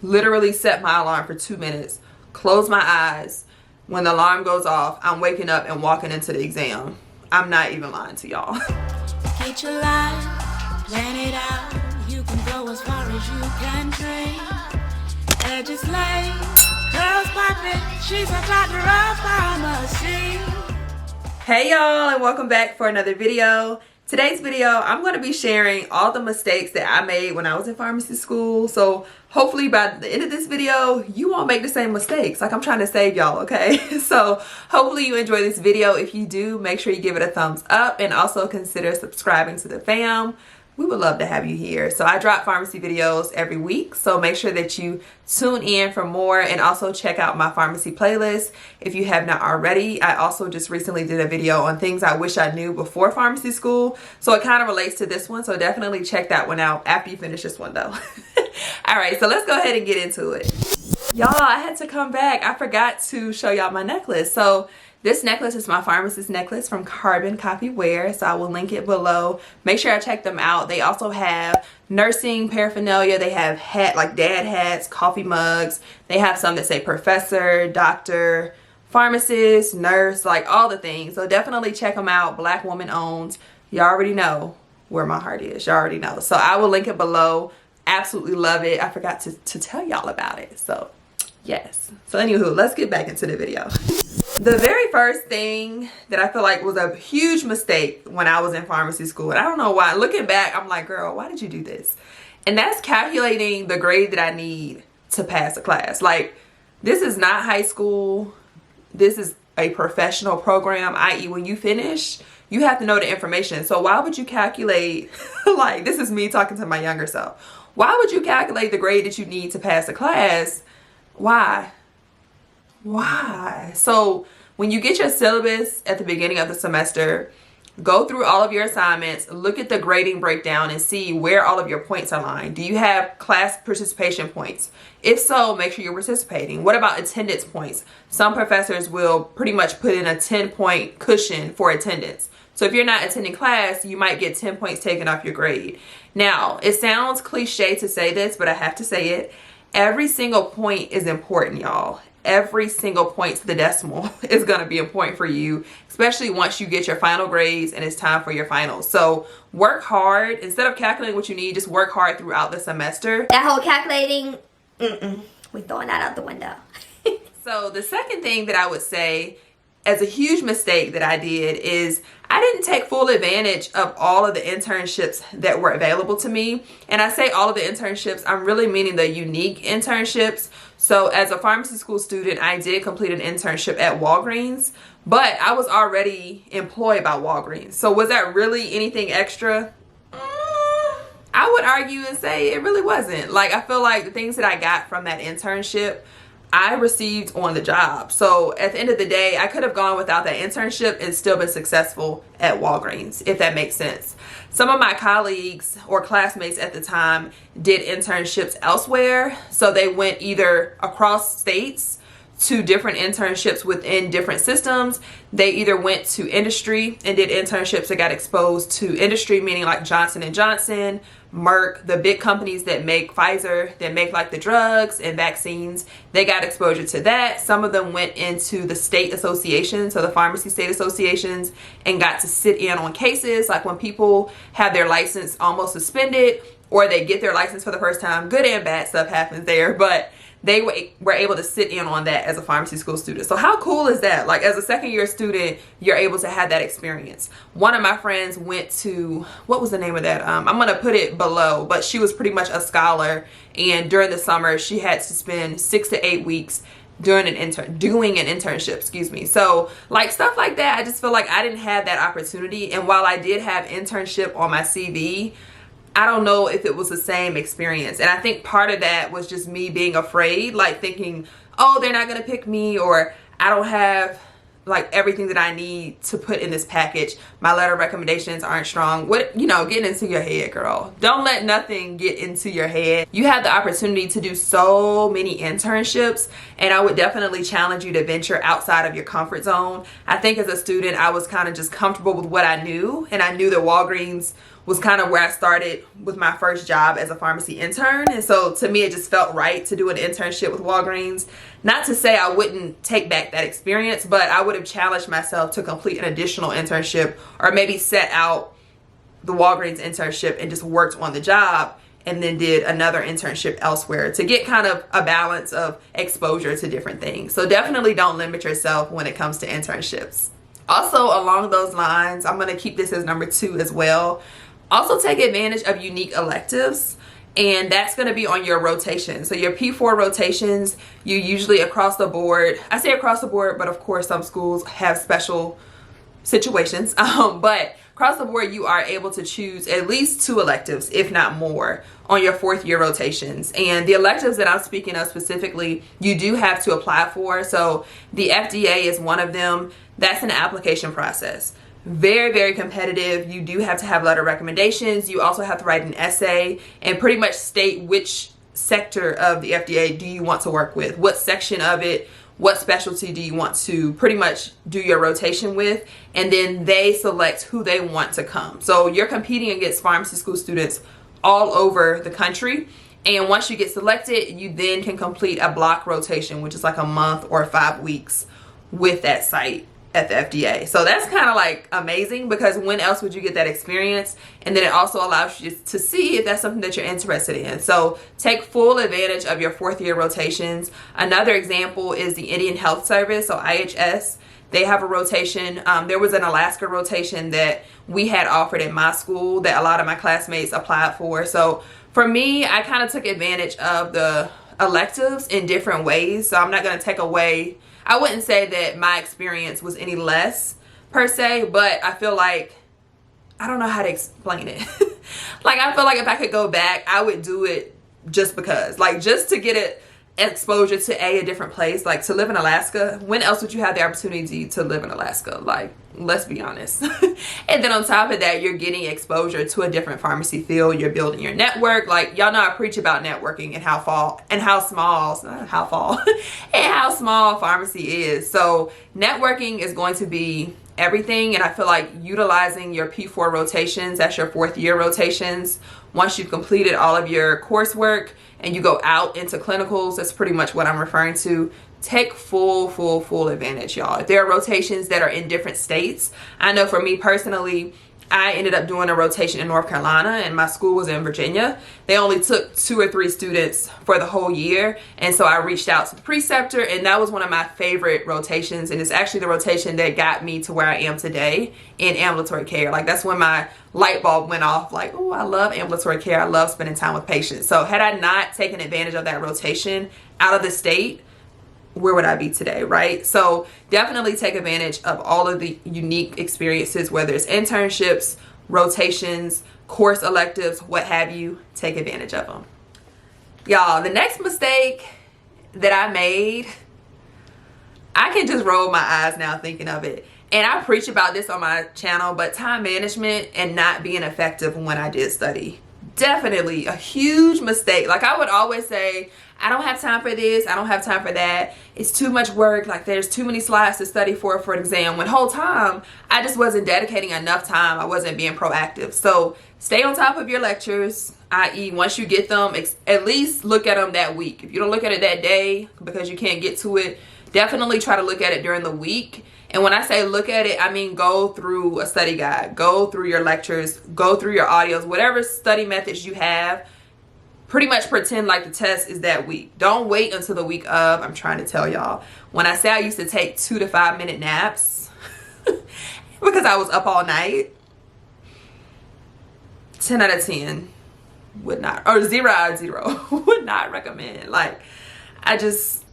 literally set my alarm for 2 minutes, close my eyes. When the alarm goes off, I'm waking up and walking into the exam. I'm not even lying to y'all. Get your life, plan it out. You can go as far as you can dream. Edges laid, curls popping. She's a doctor of pharmacy. Hey y'all, and welcome back for another video. Today's video, I'm going to be sharing all the mistakes that I made when I was in pharmacy school. So hopefully by the end of this video, you won't make the same mistakes. Like, I'm trying to save y'all, okay? So hopefully you enjoy this video. If you do, make sure you give it a thumbs up and also consider subscribing to the fam. We would love to have you here. So I drop pharmacy videos every week, so make sure that you tune in for more, and also check out my pharmacy playlist if you have not already. I also just recently did a video on things I wish I knew before pharmacy school, so it kind of relates to this one, so definitely check that one out after you finish this one though. All right, so let's go ahead and get into it. Y'all, I had to come back. I forgot to show y'all my necklace. So this necklace is my pharmacist necklace from Carbon Copy Wear, so I will link it below. Make sure I check them out. They also have nursing paraphernalia. They have like dad hats, coffee mugs. They have some that say professor, doctor, pharmacist, nurse, like all the things. So definitely check them out. Black woman owned. You already know where my heart is. You already know. So I will link it below. Absolutely love it. I forgot to tell y'all about it. So yes. So anywho, let's get back into the video. The very first thing that I feel like was a huge mistake when I was in pharmacy school, and I don't know why, looking back, I'm like, girl, why did you do this? And that's calculating the grade that I need to pass a class. Like, this is not high school. This is a professional program, i.e. when you finish, you have to know the information. So why would you calculate, like, this is me talking to my younger self. Why would you calculate the grade that you need to pass a class? Why? Why? So when you get your syllabus at the beginning of the semester, go through all of your assignments, look at the grading breakdown and see where all of your points are lying. Do you have class participation points? If so, make sure you're participating. What about attendance points? Some professors will pretty much put in a 10-point cushion for attendance. So if you're not attending class, you might get 10 points taken off your grade. Now, it sounds cliche to say this, but I have to say it. Every single point is important, y'all. Every single point to the decimal is going to be important for you, especially once you get your final grades and it's time for your finals. So work hard. Instead of calculating what you need, just work hard throughout the semester. That whole calculating, we're throwing that out the window. So the second thing that I would say as a huge mistake that I did is I didn't take full advantage of all of the internships that were available to me. And I say all of the internships, I'm really meaning the unique internships. So as a pharmacy school student, I did complete an internship at Walgreens, but I was already employed by Walgreens. So was that really anything extra? I would argue and say it really wasn't. Like, I feel like the things that I got from that internship, I received on the job. So at the end of the day, I could have gone without that internship and still been successful at Walgreens, if that makes sense. Some of my colleagues or classmates at the time did internships elsewhere. So they went either across states to different internships within different systems. They either went to industry and did internships that got exposed to industry, meaning like Johnson & Johnson, Merck, the big companies that make Pfizer, that make like the drugs and vaccines. They got exposure to that. Some of them went into the state associations, so the pharmacy state associations, and got to sit in on cases like when people have their license almost suspended or they get their license for the first time. Good and bad stuff happens there, but they were able to sit in on that as a pharmacy school student. So how cool is that? Like, as a second year student, you're able to have that experience. One of my friends went to, what was the name of that? I'm gonna put it below, but she was pretty much a scholar. And during the summer, she had to spend 6 to 8 weeks doing an internship, excuse me. So like stuff like that, I just feel like I didn't have that opportunity. And while I did have internship on my CV, I don't know if it was the same experience. And I think part of that was just me being afraid, like thinking, oh, they're not gonna pick me, or I don't have like everything that I need to put in this package. My letter of recommendations aren't strong. What, you know, getting into your head, girl. Don't let nothing get into your head. You have the opportunity to do so many internships, and I would definitely challenge you to venture outside of your comfort zone. I think as a student, I was kind of just comfortable with what I knew, and I knew that Walgreens was kind of where I started with my first job as a pharmacy intern. And so to me, it just felt right to do an internship with Walgreens. Not to say I wouldn't take back that experience, but I would have challenged myself to complete an additional internship, or maybe set out the Walgreens internship and just worked on the job and then did another internship elsewhere to get kind of a balance of exposure to different things. So definitely don't limit yourself when it comes to internships. Also, along those lines, I'm going to keep this as number 2 as well. Also take advantage of unique electives, and that's going to be on your rotation. So your P4 rotations, you usually across the board, I say across the board, but of course some schools have special situations, but across the board you are able to choose at least 2 electives, if not more, on your 4th year rotations. And the electives that I'm speaking of specifically, you do have to apply for. So the FDA is one of them. That's an application process. Very, very competitive. You do have to have letter recommendations. You also have to write an essay and pretty much state which sector of the FDA do you want to work with, what section of it, what specialty do you want to pretty much do your rotation with, and then they select who they want to come. So you're competing against pharmacy school students all over the country, and once you get selected, you then can complete a block rotation, which is like a month or 5 weeks with that site at the FDA. So that's kind of like amazing, because when else would you get that experience? And then it also allows you to see if that's something that you're interested in. So take full advantage of your 4th year rotations. Another example is the Indian Health Service, so IHS. They have a rotation. There was an Alaska rotation that we had offered in my school that a lot of my classmates applied for. So for me, I kind of took advantage of the electives in different ways. So I'm not going to take away, I wouldn't say that my experience was any less per se, but I feel like, I don't know how to explain it. Like, I feel like if I could go back, I would do it just because, like, just to get it exposure to a different place. Like, to live in Alaska, when else would you have the opportunity to live in Alaska? Like, let's be honest. And then on top of that, you're getting exposure to a different pharmacy field. You're building your network. Like, y'all know I preach about networking and how small pharmacy is. So networking is going to be everything. And I feel like utilizing your P4 rotations, that's your 4th year rotations, once you've completed all of your coursework and you go out into clinicals, that's pretty much what I'm referring to. Take full advantage, y'all. If there are rotations that are in different states, I know for me personally, I ended up doing a rotation in North Carolina and my school was in Virginia. They only took 2 or 3 students for the whole year. And so I reached out to the preceptor, and that was one of my favorite rotations. And it's actually the rotation that got me to where I am today in ambulatory care. Like, that's when my light bulb went off, like, oh, I love ambulatory care. I love spending time with patients. So had I not taken advantage of that rotation out of the state, where would I be today, right? So definitely take advantage of all of the unique experiences, whether it's internships, rotations, course electives, what have you. Take advantage of them. Y'all, the next mistake that I made, I can just roll my eyes now thinking of it. And I preach about this on my channel, but time management and not being effective when I did study. Definitely a huge mistake. Like, I would always say, I don't have time for this, I don't have time for that, it's too much work, like there's too many slides to study for an exam, when the whole time I just wasn't dedicating enough time. I wasn't being proactive. So stay on top of your lectures, i.e. once you get them, at least look at them that week. If you don't look at it that day because you can't get to it, definitely try to look at it during the week. And when I say look at it, I mean go through a study guide, go through your lectures, go through your audios, whatever study methods you have. Pretty much pretend like the test is that week. Don't wait until the week of. I'm trying to tell y'all. When I say I used to take 2 to 5 minute naps because I was up all night, 10 out of 10 would not, or 0 out of 0 would not recommend. Like, I just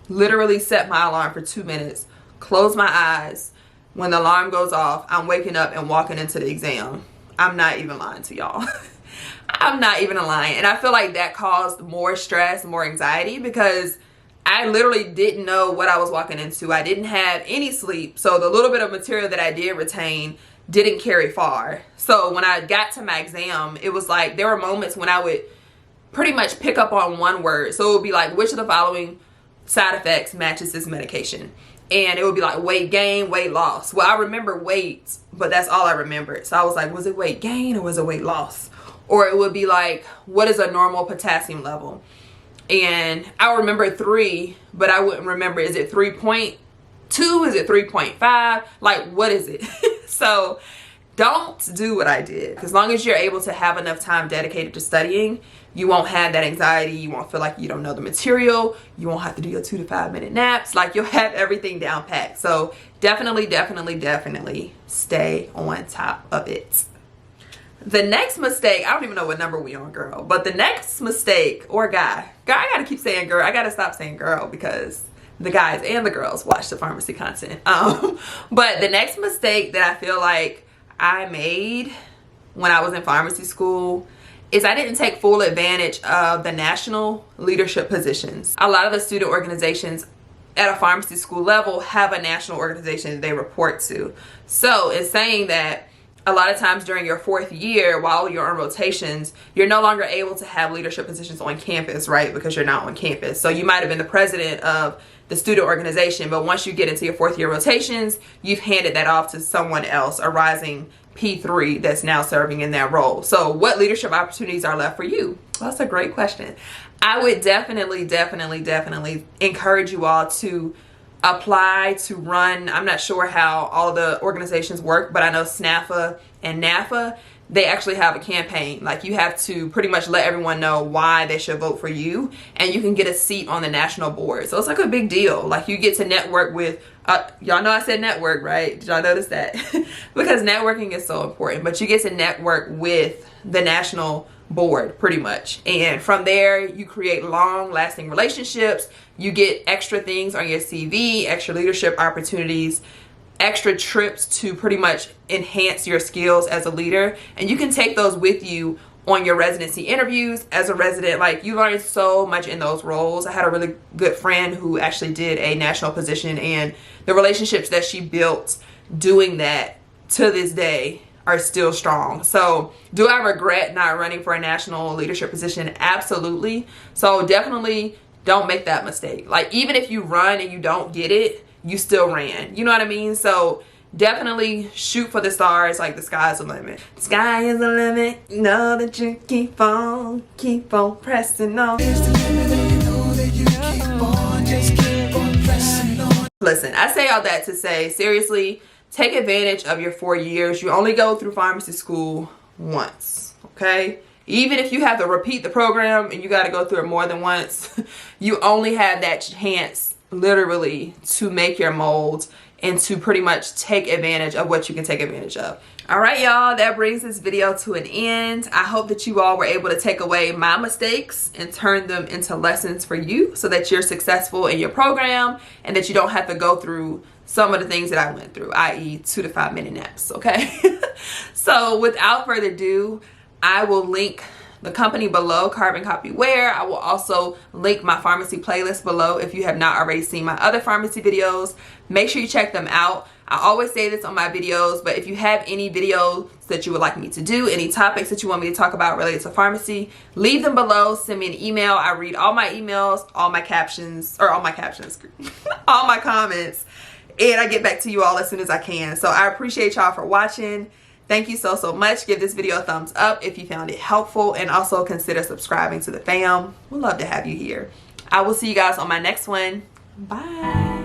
literally set my alarm for 2 minutes, close my eyes. When the alarm goes off, I'm waking up and walking into the exam. I'm not even lying to y'all. I'm not even lying. And I feel like that caused more stress, more anxiety, because I literally didn't know what I was walking into. I didn't have any sleep. So the little bit of material that I did retain didn't carry far. So when I got to my exam, it was like there were moments when I would pretty much pick up on one word. So it would be like, which of the following side effects matches this medication? and it would be like weight gain, weight loss. Well, I remember weight, but that's all I remembered. So I was like, was it weight gain or was it weight loss? Or it would be like, what is a normal potassium level? And I remember 3, but I wouldn't remember, is it 3.2? Is it 3.5? Like, what is it? So don't do what I did. As long as you're able to have enough time dedicated to studying, you won't have that anxiety. You won't feel like you don't know the material. You won't have to do your 2 to 5 minute naps. Like, you'll have everything down packed. So definitely stay on top of it. The next mistake, I don't even know what number we on, girl, but the next mistake, or guy, I gotta keep saying girl. I gotta stop saying girl because the guys and the girls watch the pharmacy content. But the next mistake that I feel like I made when I was in pharmacy school is I didn't take full advantage of the national leadership positions. A lot of the student organizations at a pharmacy school level have a national organization they report to. So it's saying that a lot of times during your 4th year, while you're on rotations, you're no longer able to have leadership positions on campus, right? Because you're not on campus. So you might have been the president of the student organization, but once you get into your 4th year rotations, you've handed that off to someone else, a rising P3 that's now serving in that role. So what leadership opportunities are left for you? Well, that's a great question. I would definitely encourage you all to apply to run. I'm not sure how all the organizations work, but I know SNAFA and NAFA, they actually have a campaign. Like, you have to pretty much let everyone know why they should vote for you, and you can get a seat on the national board. So it's like a big deal. Like, you get to network with y'all know I said network, right? Did y'all notice that? Because networking is so important. But you get to network with the national board pretty much, and from there you create long-lasting relationships. You get extra things on your CV, extra leadership opportunities, extra trips to pretty much enhance your skills as a leader, and you can take those with you on your residency interviews as a resident. Like, you learn so much in those roles. I had a really good friend who actually did a national position, and the relationships that she built doing that to this day are still strong. So do I regret not running for a national leadership position? Absolutely. So definitely don't make that mistake. Like, even if you run and you don't get it, you still ran. You know what I mean? So definitely shoot for the stars. Like, the sky's the limit. Sky is the limit. You know that you keep on pressing on. Listen, I say all that to say, seriously, take advantage of your 4 years. You only go through pharmacy school once, okay? Even if you have to repeat the program and you got to go through it more than once, you only have that chance, literally, to make your mold and to pretty much take advantage of what you can take advantage of. All right, y'all, that brings this video to an end. I hope that you all were able to take away my mistakes and turn them into lessons for you so that you're successful in your program and that you don't have to go through some of the things that I went through, i.e. 2 to 5 minute naps, okay? So without further ado, I will link the company below, Carbon Copy Wear. I will also link my pharmacy playlist below if you have not already seen my other pharmacy videos. Make sure you check them out. I always say this on my videos, but if you have any videos that you would like me to do, any topics that you want me to talk about related to pharmacy, leave them below. Send me an email. I read all my emails, all my captions, all my comments, and I get back to you all as soon as I can. So I appreciate y'all for watching. Thank you so much. Give this video a thumbs up if you found it helpful, and also consider subscribing to the fam. We'd love to have you here. I will see you guys on my next one. Bye.